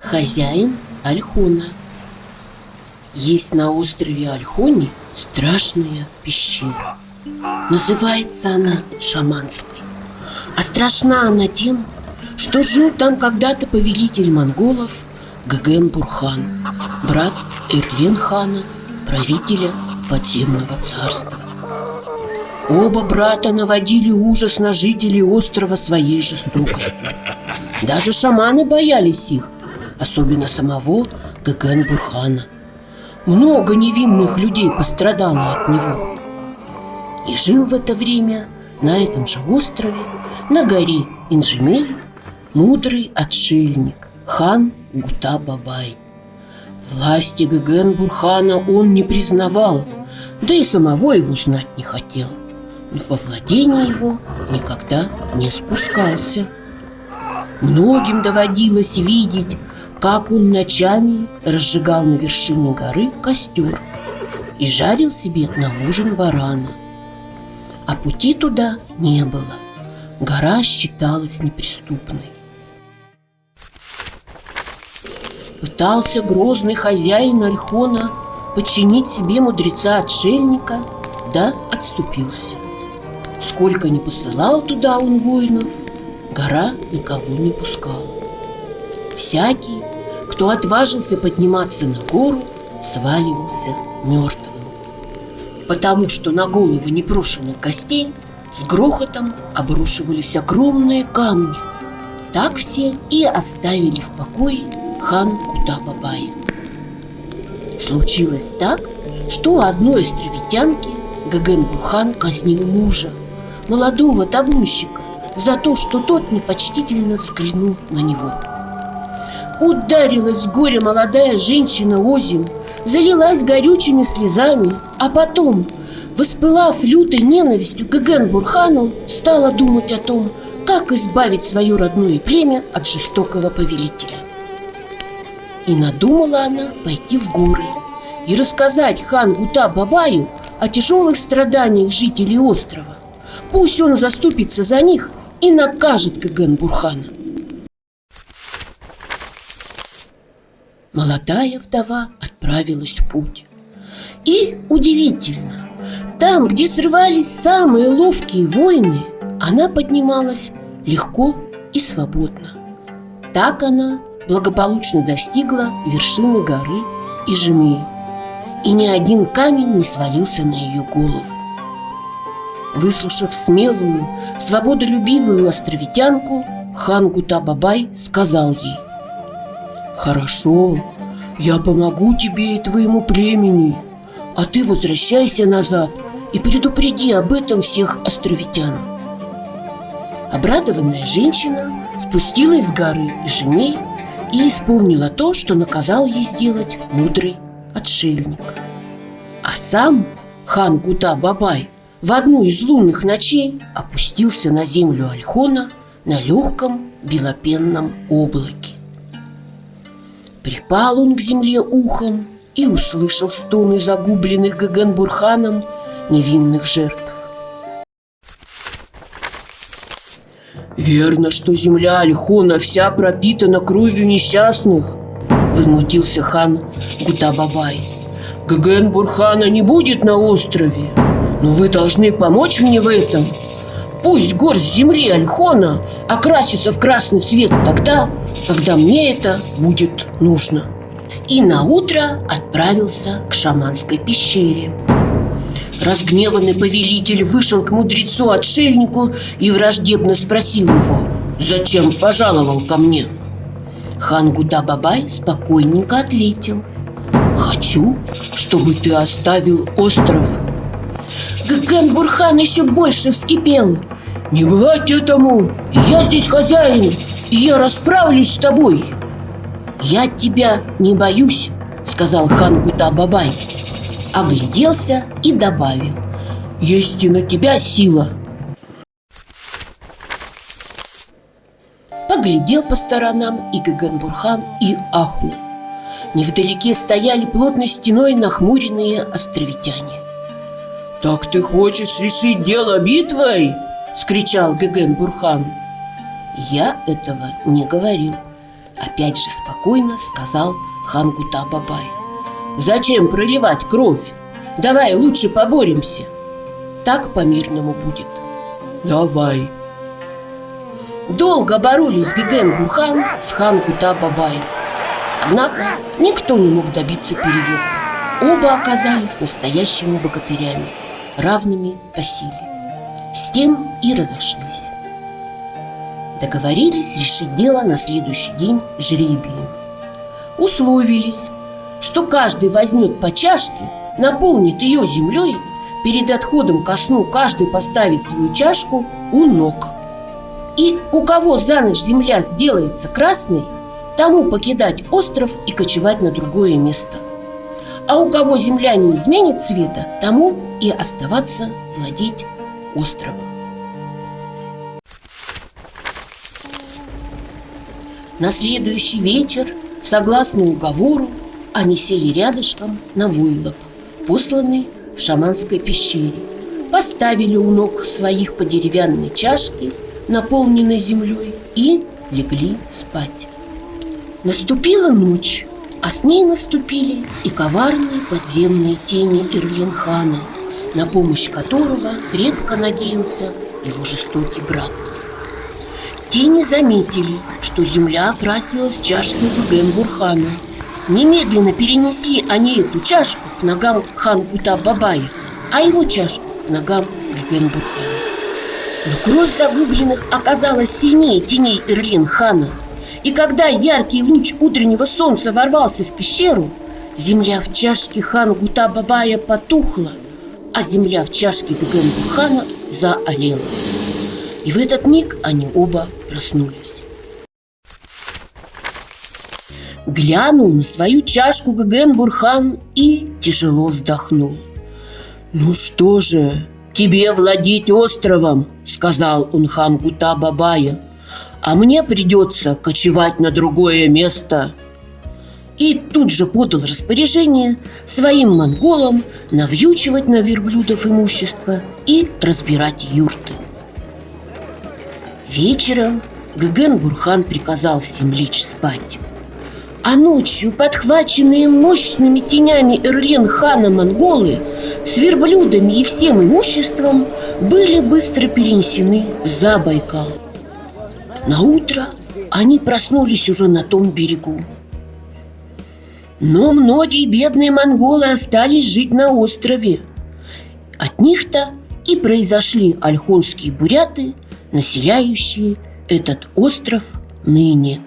Хозяин Альхона. Есть на острове Альхоне страшная пещера. Называется она Шаманской. А страшна она тем, что жил там когда-то повелитель монголов Геген-Бурхан, брат Эрлен-хана, правителя подземного царства. Оба брата наводили ужас на жителей острова своей жестокостью. Даже шаманы боялись их, особенно самого Геген-Бурхана. Много невинных людей пострадало от него. И жил в это время на этом же острове, на горе Инжимей, мудрый отшельник хан Гута-Бабай. Власти Геген-Бурхана он не признавал, да и самого его знать не хотел. Но во владение его никогда не спускался. Многим доводилось видеть, как он ночами разжигал на вершине горы костер и жарил себе на ужин барана. А пути туда не было. Гора считалась неприступной. Пытался грозный хозяин Альхона подчинить себе мудреца-отшельника, да отступился. Сколько ни посылал туда он воинов, гора никого не пускала. Всякий, кто отважился подниматься на гору, сваливался мертвым, потому что на головы непрошенных гостей с грохотом обрушивались огромные камни. Так все и оставили в покое хан Гута-Бабая. Случилось так, что у одной островитянки Геген-Бурхан казнил мужа, молодого табунщика, за то, что тот непочтительно взглянул на него. Ударилась с горя молодая женщина озимь, залилась горючими слезами, а потом, воспылав лютой ненавистью к Геген-Бурхану, стала думать о том, как избавить свое родное племя от жестокого повелителя. И надумала она пойти в горы и рассказать хан Гута-Бабаю о тяжелых страданиях жителей острова. Пусть он заступится за них и накажет Геген-Бурхана. Молодая вдова отправилась в путь. И удивительно, там, где срывались самые ловкие воины, она поднималась легко и свободно. Так она благополучно достигла вершины горы Ижемей, и ни один камень не свалился на ее голову. Выслушав смелую, свободолюбивую островитянку, хан Гута-Бабай сказал ей: «Хорошо, я помогу тебе и твоему племени, а ты возвращайся назад и предупреди об этом всех островитян». Обрадованная женщина спустилась с горы Ижемей и исполнила то, что наказал ей сделать мудрый отшельник. А сам хан Гута-Бабай в одну из лунных ночей опустился на землю Альхона на легком белопенном облаке. Припал он к земле ухом и услышал стоны загубленных Геген-Бурханом невинных жертв. «Верно, что земля Альхона вся пропитана кровью несчастных», — возмутился хан Гута-Бабай. «Геген-Бурхана не будет на острове, но вы должны помочь мне в этом. Пусть горсть земли Альхона окрасится в красный цвет тогда, когда мне это будет нужно». И наутро отправился к шаманской пещере. Разгневанный повелитель вышел к мудрецу-отшельнику и враждебно спросил его: «Зачем пожаловал ко мне?» Хан Гута-Бабай спокойненько ответил: «Хочу, чтобы ты оставил остров». Геген-Бурхан еще больше вскипел: «Не бывать этому! Я здесь хозяин, и я расправлюсь с тобой!» «Я тебя не боюсь», — сказал хан Гута-Бабай, огляделся и добавил: «Есть и на тебя сила». Поглядел по сторонам и Геген-Бурхан и ахнул. Невдалеке стояли плотной стеной нахмуренные островитяне. «Так ты хочешь решить дело битвой?» — скричал Геген-Бурхан. «Я этого не говорил», Опять же спокойно сказал хан Кута-Бабай. Зачем проливать кровь? Давай лучше поборемся. Так по-мирному будет. Давай. Долго боролись Гыгын-Бурхан с хан Кута-Бабаем. Однако никто не мог добиться перевеса. Оба оказались настоящими богатырями, равными по силе. С тем и разошлись. Договорились решить дело на следующий день жребием. Условились, что каждый возьмет по чашке, наполнит ее землей, перед отходом ко сну каждый поставит свою чашку у ног. И у кого за ночь земля сделается красной, тому покидать остров и кочевать на другое место. А у кого земля не изменит цвета, тому и оставаться владеть островом. На следующий вечер, согласно уговору, они сели рядышком на войлок, посланный в шаманской пещере, поставили у ног своих по деревянной чашке, наполненной землей, и легли спать. Наступила ночь, а с ней наступили и коварные подземные тени Ирлин-хана, на помощь которого крепко надеялся его жестокий брат. Тени заметили, что земля окрасилась в чашку Гыгын-Бурхана. Немедленно перенесли они эту чашку к ногам хан Кута-Бабая, а его чашку к ногам Гыгын-Бурхана. Но кровь загубленных оказалась сильнее теней Ирлин-хана, и когда яркий луч утреннего солнца ворвался в пещеру, земля в чашке хан Кута-Бабая потухла, а земля в чашке Гыгын-Бурхана заолела. И в этот миг они оба проснулись. Глянул на свою чашку Гыгын-Бурхан и тяжело вздохнул. «Ну что же, тебе владеть островом, — сказал он хан Кута-Бабая, — а мне придется кочевать на другое место». И тут же подал распоряжение своим монголам навьючивать на верблюдов имущество и разбирать юрты. Вечером Гыгын-Бурхан приказал всем лечь спать. А ночью, подхваченные мощными тенями Ирлин-хана монголы, с верблюдами и всем имуществом были быстро перенесены за Байкал. Наутро они проснулись уже на том берегу. Но многие бедные монголы остались жить на острове. От них-то и произошли ольхонские буряты, населяющие этот остров ныне.